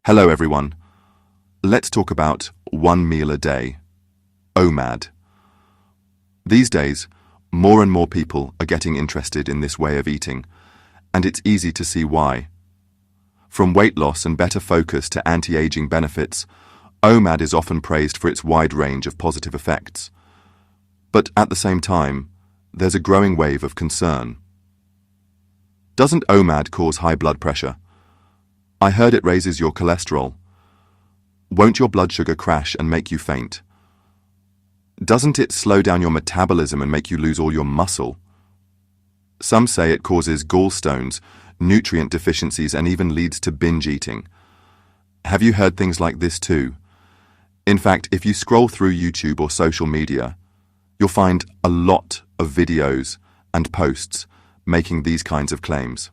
Hello everyone. Let's talk about one meal a day, OMAD. These days, more and more people are getting interested in this way of eating, and it's easy to see why. From weight loss and better focus to anti-aging benefits, OMAD is often praised for its wide range of positive effects. But at the same time, there's a growing wave of concern. Doesn't OMAD cause high blood pressure? I heard it raises your cholesterol. Won't your blood sugar crash and make you faint? Doesn't it slow down your metabolism and make you lose all your muscle? Some say it causes gallstones, nutrient deficiencies, and even leads to binge eating. Have you heard things like this too? In fact, if you scroll through YouTube or social media, you'll find a lot of videos and posts making these kinds of claims.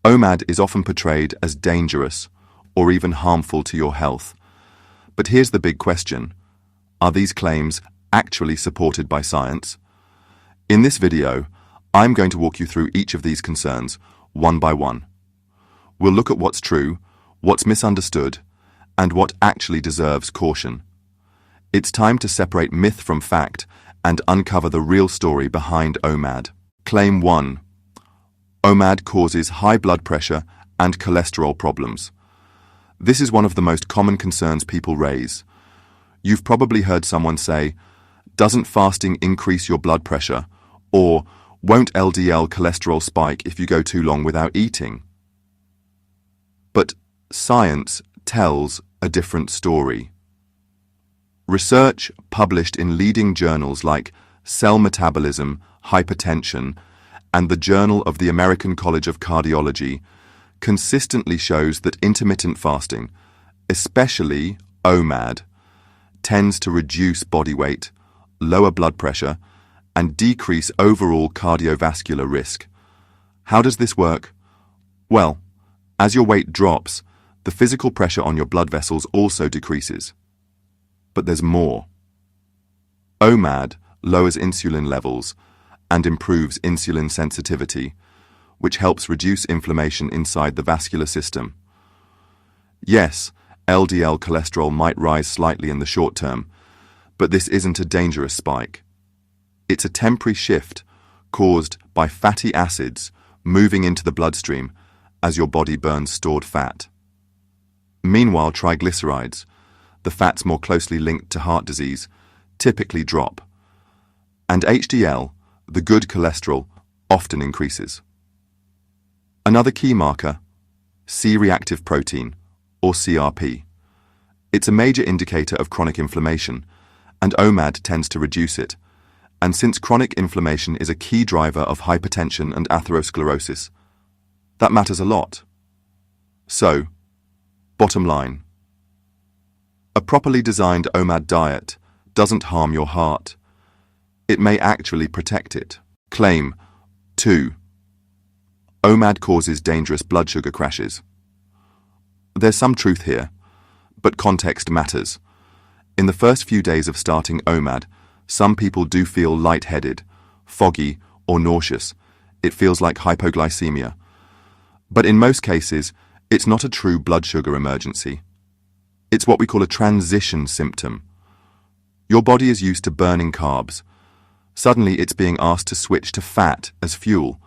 OMAD is often portrayed as dangerous or even harmful to your health. But here's the big question. Are these claims actually supported by science? In this video, I'm going to walk you through each of these concerns, one by one. We'll look at what's true, what's misunderstood, and what actually deserves caution. It's time to separate myth from fact and uncover the real story behind OMAD. Claim 1. OMAD causes high blood pressure and cholesterol problems. This is one of the most common concerns people raise. You've probably heard someone say, "Doesn't fasting increase your blood pressure?" Or, "Won't LDL cholesterol spike if you go too long without eating?" But science tells a different story. Research published in leading journals like Cell Metabolism, Hypertension, and the Journal of the American College of Cardiology consistently shows that intermittent fasting, especially OMAD, tends to reduce body weight, lower blood pressure, and decrease overall cardiovascular risk. How does this work? Well, as your weight drops, the physical pressure on your blood vessels also decreases. But there's more. OMAD lowers insulin levels and improves insulin sensitivity, which helps reduce inflammation inside the vascular system. Yes, LDL cholesterol might rise slightly in the short term, but this isn't a dangerous spike. It's a temporary shift caused by fatty acids moving into the bloodstream as your body burns stored fat. Meanwhile, triglycerides, the fats more closely linked to heart disease, typically drop. And HDL, the good cholesterol, often increases. Another key marker, C-reactive protein, or CRP. It's a major indicator of chronic inflammation, and OMAD tends to reduce it. And since chronic inflammation is a key driver of hypertension and atherosclerosis, that matters a lot. So, bottom line. A properly designed OMAD diet doesn't harm your heart. It may actually protect it. Claim 2. OMAD causes dangerous blood sugar crashes. There's some truth here, but context matters. In the first few days of starting OMAD, some people do feel lightheaded, foggy, or nauseous. It feels like hypoglycemia. But in most cases, it's not a true blood sugar emergency. It's what we call a transition symptom. Your body is used to burning carbs. Suddenly it's being asked to switch to fat as fuel.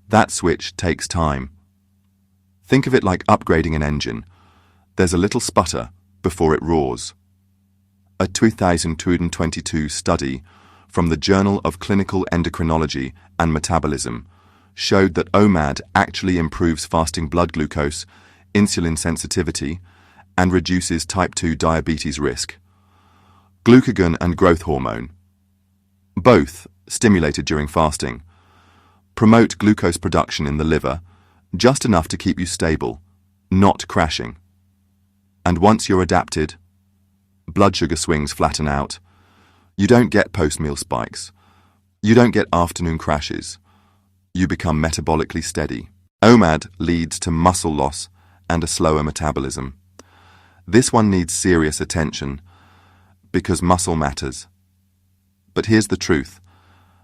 That switch takes time. Think of it like upgrading an engine. There's a little sputter before it roars. A 2022 study from the Journal of Clinical Endocrinology and Metabolism showed that OMAD actually improves fasting blood glucose, insulin sensitivity, and reduces type 2 diabetes risk. Glucagon and growth hormone, both stimulated during fasting, promote glucose production in the liver, just enough to keep you stable, not crashing. And once you're adapted, blood sugar swings flatten out. You don't get post-meal spikes. You don't get afternoon crashes. You become metabolically steady. OMAD leads to muscle loss and a slower metabolism. This one needs serious attention because muscle matters. But here's the truth.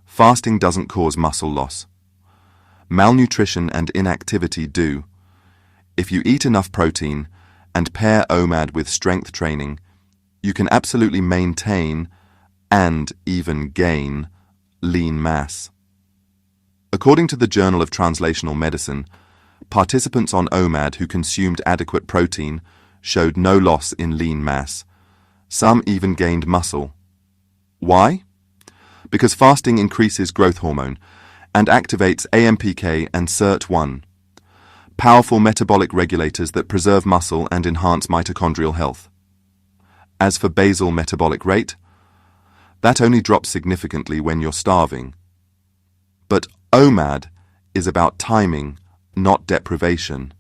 Fasting doesn't cause muscle loss. Malnutrition and inactivity do. If you eat enough protein and pair OMAD with strength training, you can absolutely maintain and even gain lean mass. According to the Journal of Translational Medicine, participants on OMAD who consumed adequate protein showed no loss in lean mass. Some even gained muscle. Why? Because fasting increases growth hormone and activates AMPK and SIRT1, powerful metabolic regulators that preserve muscle and enhance mitochondrial health. As for basal metabolic rate, that only drops significantly when you're starving. But OMAD is about timing, not deprivation.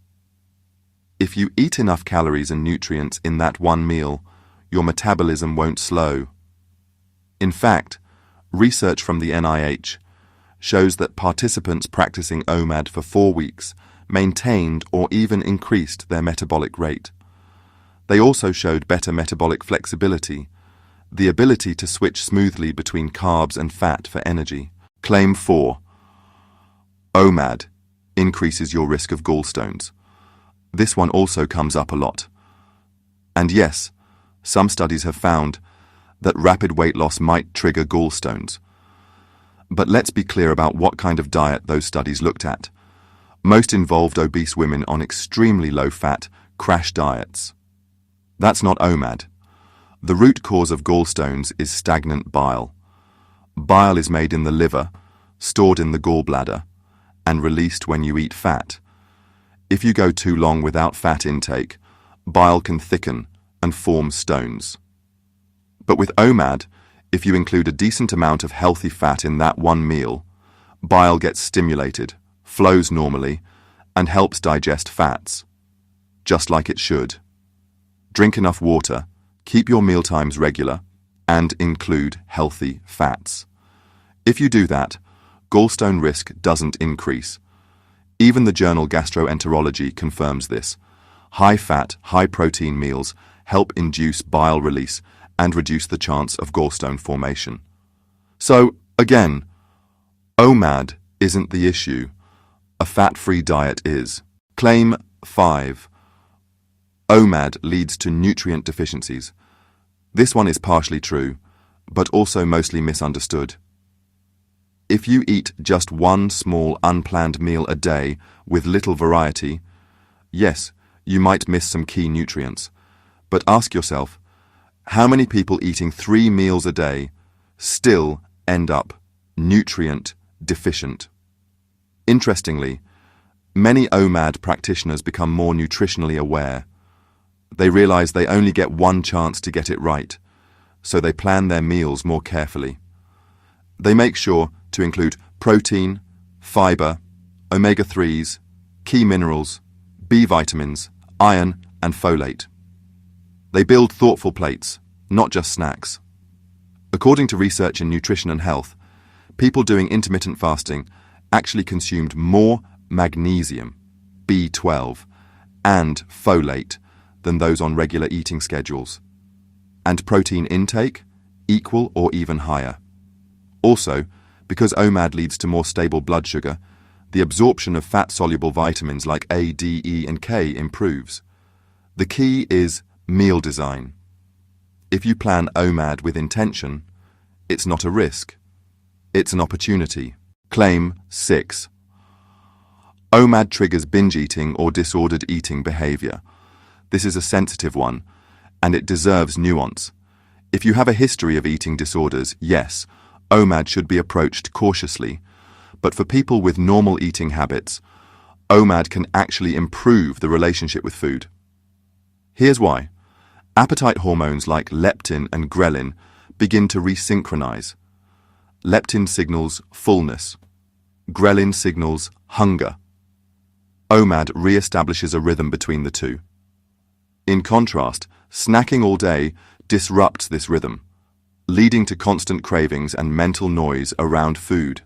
If you eat enough calories and nutrients in that one meal, your metabolism won't slow. In fact, research from the NIH shows that participants practicing OMAD for 4 weeks maintained or even increased their metabolic rate. They also showed better metabolic flexibility, the ability to switch smoothly between carbs and fat for energy. Claim 4. OMAD increases your risk of gallstones. This one also comes up a lot. And yes, some studies have found that rapid weight loss might trigger gallstones. But let's be clear about what kind of diet those studies looked at. Most involved obese women on extremely low-fat, crash diets. That's not OMAD. The root cause of gallstones is stagnant bile. Bile is made in the liver, stored in the gallbladder, and released when you eat fat. If you go too long without fat intake, bile can thicken and form stones. But with OMAD, if you include a decent amount of healthy fat in that one meal, bile gets stimulated, flows normally, and helps digest fats, just like it should. Drink enough water, keep your mealtimes regular, and include healthy fats. If you do that, gallstone risk doesn't increase. Even the journal Gastroenterology confirms this. High-fat, high-protein meals help induce bile release and reduce the chance of gallstone formation. So, again, OMAD isn't the issue. A fat-free diet is. Claim 5. OMAD leads to nutrient deficiencies. This one is partially true, but also mostly misunderstood. If you eat just one small unplanned meal a day with little variety, yes, you might miss some key nutrients. But ask yourself, how many people eating 3 meals a day still end up nutrient deficient? Interestingly, many OMAD practitioners become more nutritionally aware. They realize they only get one chance to get it right, so they plan their meals more carefully. They make sure to include protein, fiber, omega-3s, key minerals, B vitamins, iron, and folate. They build thoughtful plates, not just snacks. According to research in nutrition and health, people doing intermittent fasting actually consumed more magnesium, B12, and folate than those on regular eating schedules, and protein intake equal or even higher. Also, because OMAD leads to more stable blood sugar, the absorption of fat-soluble vitamins like A, D, E, and K improves. The key is meal design. If you plan OMAD with intention, it's not a risk. It's an opportunity. Claim 6. OMAD triggers binge eating or disordered eating behavior. This is a sensitive one, and it deserves nuance. If you have a history of eating disorders, yes, OMAD should be approached cautiously. But for people with normal eating habits, OMAD can actually improve the relationship with food. Here's why. Appetite hormones like leptin and ghrelin begin to resynchronize. Leptin signals fullness. Ghrelin signals hunger. OMAD re-establishes a rhythm between the two. In contrast, snacking all day disrupts this rhythm, leading to constant cravings and mental noise around food.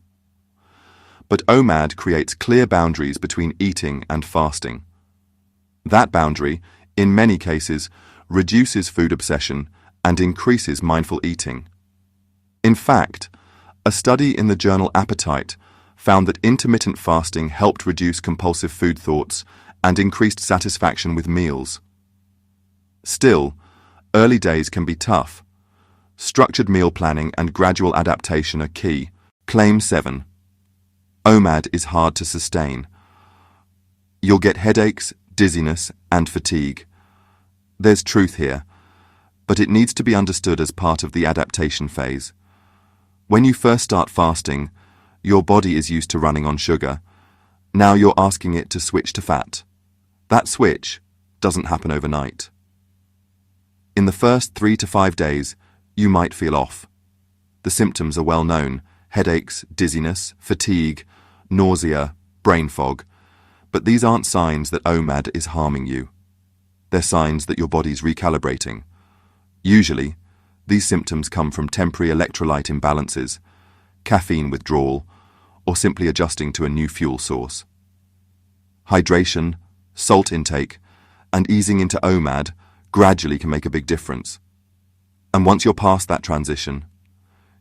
But OMAD creates clear boundaries between eating and fasting. That boundary, in many cases, reduces food obsession and increases mindful eating. In fact, a study in the journal Appetite found that intermittent fasting helped reduce compulsive food thoughts and increased satisfaction with meals. Still, early days can be tough. Structured meal planning and gradual adaptation are key. Claim 7. OMAD is hard to sustain. You'll get headaches, dizziness, and fatigue. There's truth here, but it needs to be understood as part of the adaptation phase. When you first start fasting, your body is used to running on sugar. Now you're asking it to switch to fat. That switch doesn't happen overnight. In the first 3 to 5 days, you might feel off. The symptoms are well known: headaches, dizziness, fatigue, nausea, brain fog. But these aren't signs that OMAD is harming you. They're signs that your body's recalibrating. Usually, these symptoms come from temporary electrolyte imbalances, caffeine withdrawal, or simply adjusting to a new fuel source. Hydration, salt intake, and easing into OMAD gradually can make a big difference. And once you're past that transition,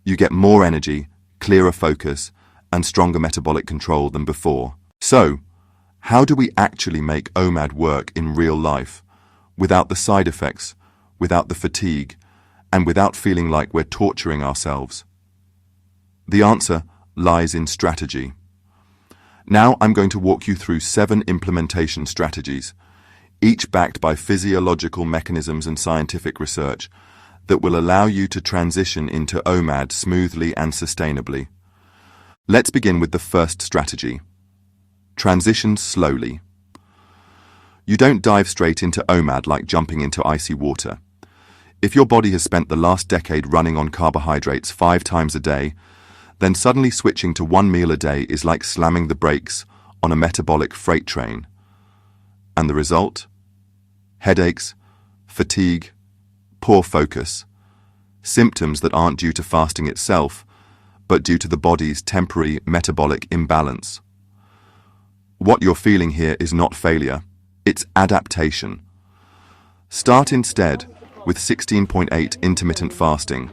you get more energy, clearer focus, and stronger metabolic control than before. So, how do we actually make OMAD work in real life, without the side effects, without the fatigue, and without feeling like we're torturing ourselves? The answer lies in strategy. Now I'm going to walk you through 7 implementation strategies, each backed by physiological mechanisms and scientific research, that will allow you to transition into OMAD smoothly and sustainably. Let's begin with the first strategy. Transition slowly. You don't dive straight into OMAD like jumping into icy water. If your body has spent the last decade running on carbohydrates 5 times a day, then suddenly switching to 1 meal a day is like slamming the brakes on a metabolic freight train. And the result? Headaches, fatigue, poor focus, symptoms that aren't due to fasting itself, but due to the body's temporary metabolic imbalance. What you're feeling here is not failure, it's adaptation. Start instead with 16.8 intermittent fasting,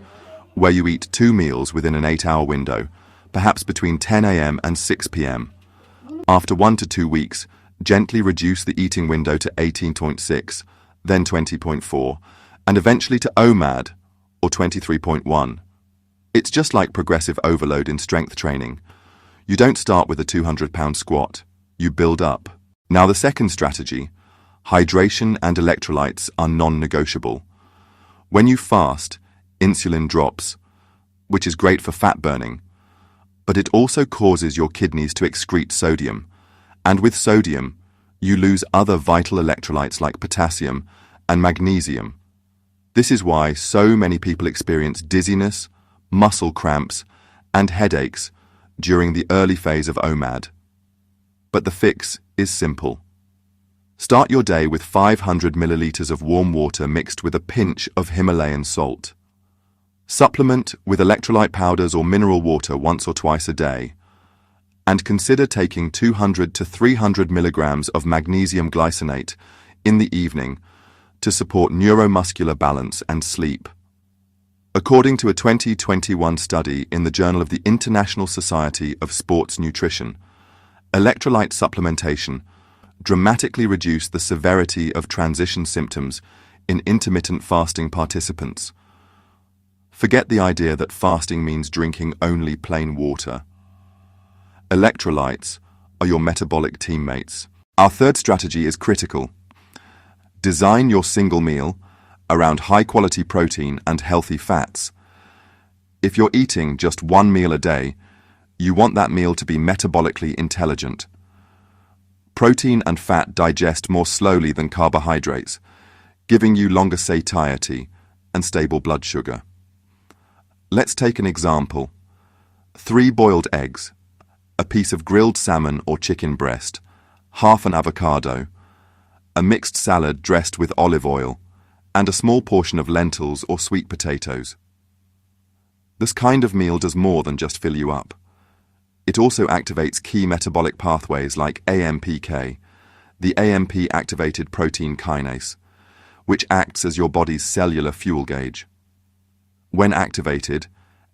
where you eat 2 meals within an 8-hour window, perhaps between 10 a.m. and 6 p.m. After 1 to 2 weeks, gently reduce the eating window to 18.6, then 20.4, and eventually to OMAD, or 23.1. It's just like progressive overload in strength training. You don't start with a 200-pound squat, you build up. Now the second strategy, hydration and electrolytes are non-negotiable. When you fast, insulin drops, which is great for fat burning, but it also causes your kidneys to excrete sodium, and with sodium, you lose other vital electrolytes like potassium and magnesium. This is why so many people experience dizziness, muscle cramps, and headaches during the early phase of OMAD. But the fix is simple. Start your day with 500 milliliters of warm water mixed with a pinch of Himalayan salt. Supplement with electrolyte powders or mineral water once or twice a day. And consider taking 200 to 300 milligrams of magnesium glycinate in the evening to support neuromuscular balance and sleep. According to a 2021 study in the Journal of the International Society of Sports Nutrition, electrolyte supplementation dramatically reduced the severity of transition symptoms in intermittent fasting participants. Forget the idea that fasting means drinking only plain water. Electrolytes are your metabolic teammates. Our third strategy is critical. Design your single meal around high-quality protein and healthy fats. If you're eating just 1 meal a day, you want that meal to be metabolically intelligent. Protein and fat digest more slowly than carbohydrates, giving you longer satiety and stable blood sugar. Let's take an example. 3 boiled eggs, a piece of grilled salmon or chicken breast, half an avocado, a mixed salad dressed with olive oil, and a small portion of lentils or sweet potatoes. This kind of meal does more than just fill you up. It also activates key metabolic pathways like AMPK, the AMP-activated protein kinase, which acts as your body's cellular fuel gauge. When activated,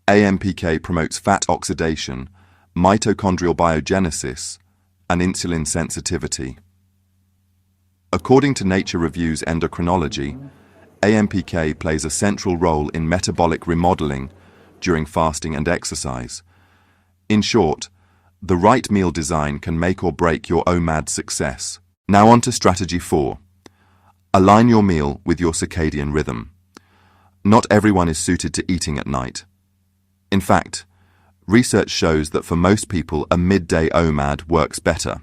AMPK promotes fat oxidation, mitochondrial biogenesis, and insulin sensitivity. According to Nature Review's Endocrinology, AMPK plays a central role in metabolic remodeling during fasting and exercise. In short, the right meal design can make or break your OMAD success. Now on to strategy 4. Align your meal with your circadian rhythm. Not everyone is suited to eating at night. In fact, research shows that for most people a midday OMAD works better.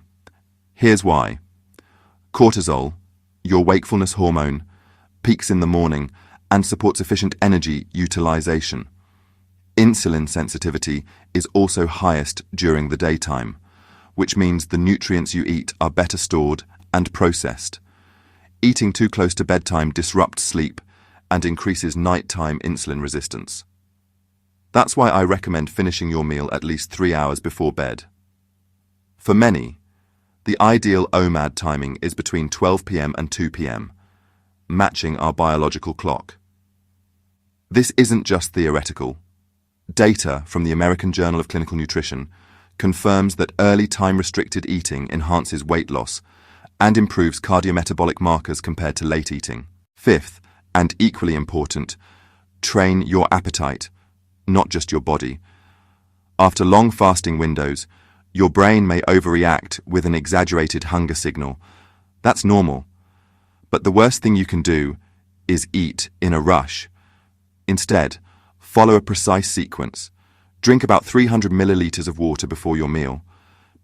Here's why. Cortisol, your wakefulness hormone, peaks in the morning and supports efficient energy utilization. Insulin sensitivity is also highest during the daytime, which means the nutrients you eat are better stored and processed. Eating too close to bedtime disrupts sleep and increases nighttime insulin resistance. That's why I recommend finishing your meal at least 3 hours before bed. For many, the ideal OMAD timing is between 12 p.m. and 2 p.m., matching our biological clock. This isn't just theoretical. Data from the American Journal of Clinical Nutrition confirms that early time-restricted eating enhances weight loss and improves cardiometabolic markers compared to late eating. Fifth, and equally important, train your appetite, not just your body. After long fasting windows, your brain may overreact with an exaggerated hunger signal. That's normal. But the worst thing you can do is eat in a rush. Instead, follow a precise sequence. Drink about 300 milliliters of water before your meal.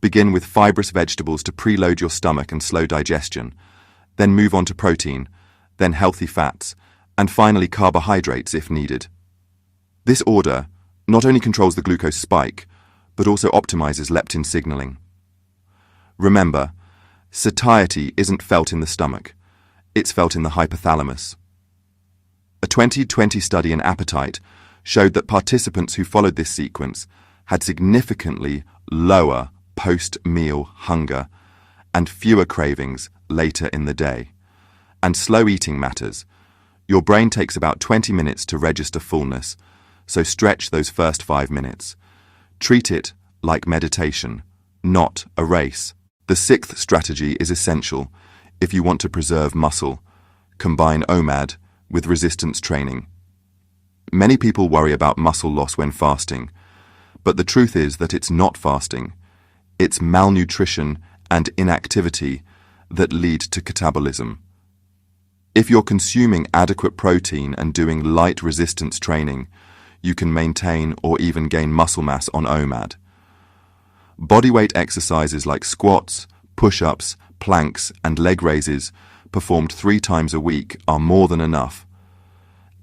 Begin with fibrous vegetables to preload your stomach and slow digestion. Then move on to protein, then healthy fats, and finally carbohydrates if needed. This order not only controls the glucose spike, but also optimizes leptin signaling. Remember, satiety isn't felt in the stomach, it's felt in the hypothalamus. A 2020 study in appetite showed that participants who followed this sequence had significantly lower post-meal hunger and fewer cravings later in the day. And slow eating matters. Your brain takes about 20 minutes to register fullness, so stretch those first 5 minutes. Treat it like meditation, not a race. The sixth strategy is essential if you want to preserve muscle. Combine OMAD with resistance training. Many people worry about muscle loss when fasting, but the truth is that it's not fasting. It's malnutrition and inactivity that lead to catabolism. If you're consuming adequate protein and doing light resistance training, you can maintain or even gain muscle mass on OMAD. Bodyweight exercises like squats, push-ups, planks, and leg raises performed 3 times a week are more than enough.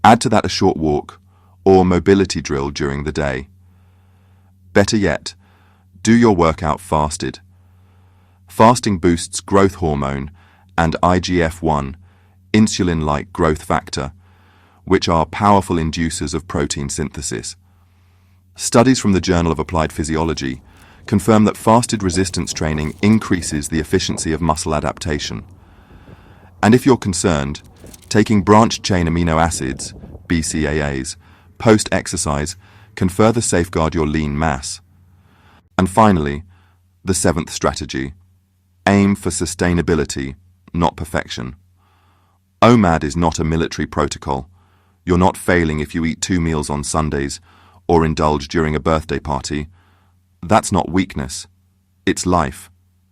Add to that a short walk or mobility drill during the day. Better yet, do your workout fasted. Fasting boosts growth hormone and IGF-1, insulin-like growth factor, which are powerful inducers of protein synthesis. Studies from the Journal of Applied Physiology confirm that fasted resistance training increases the efficiency of muscle adaptation. And if you're concerned, taking branched-chain amino acids, BCAAs, post-exercise can further safeguard your lean mass. And finally, the 7th strategy. Aim for sustainability, not perfection. OMAD is not a military protocol. You're not failing if you eat 2 meals on Sundays or indulge during a birthday party. That's not weakness. It's life.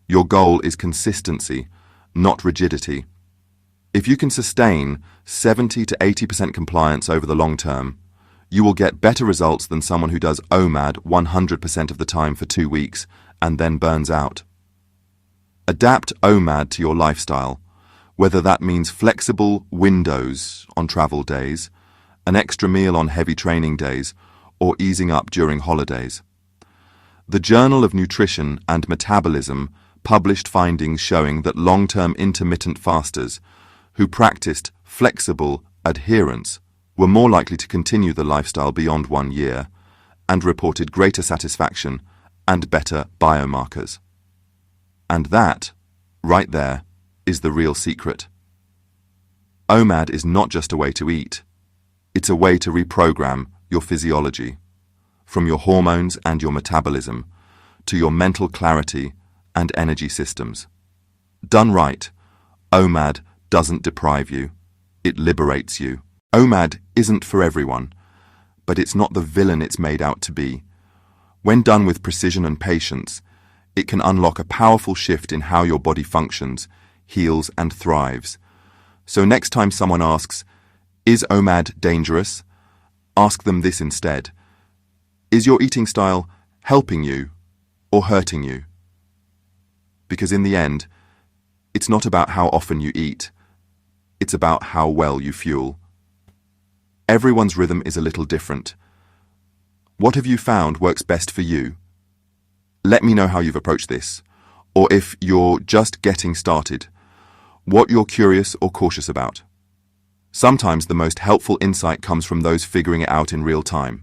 Your goal is consistency, not rigidity. If you can sustain 70 to 80% compliance over the long term, you will get better results than someone who does OMAD 100% of the time for 2 weeks and then burns out. Adapt OMAD to your lifestyle, whether that means flexible windows on travel days, an extra meal on heavy training days, or easing up during holidays. The Journal of Nutrition and Metabolism published findings showing that long-term intermittent fasters who practiced flexible adherence were more likely to continue the lifestyle beyond 1 year and reported greater satisfaction and better biomarkers. And that, right there, is the real secret. OMAD is not just a way to eat. It's a way to reprogram your physiology, from your hormones and your metabolism to your mental clarity and energy systems. Done right, OMAD doesn't deprive you. It liberates you. OMAD isn't for everyone, but it's not the villain it's made out to be. When done with precision and patience, it can unlock a powerful shift in how your body functions, heals, and thrives. So next time someone asks, "Is OMAD dangerous?" ask them this instead. Is your eating style helping you or hurting you? Because in the end, it's not about how often you eat, it's about how well you fuel. Everyone's rhythm is a little different. What have you found works best for you? Let me know how you've approached this, or if you're just getting started, what you're curious or cautious about. Sometimes the most helpful insight comes from those figuring it out in real time.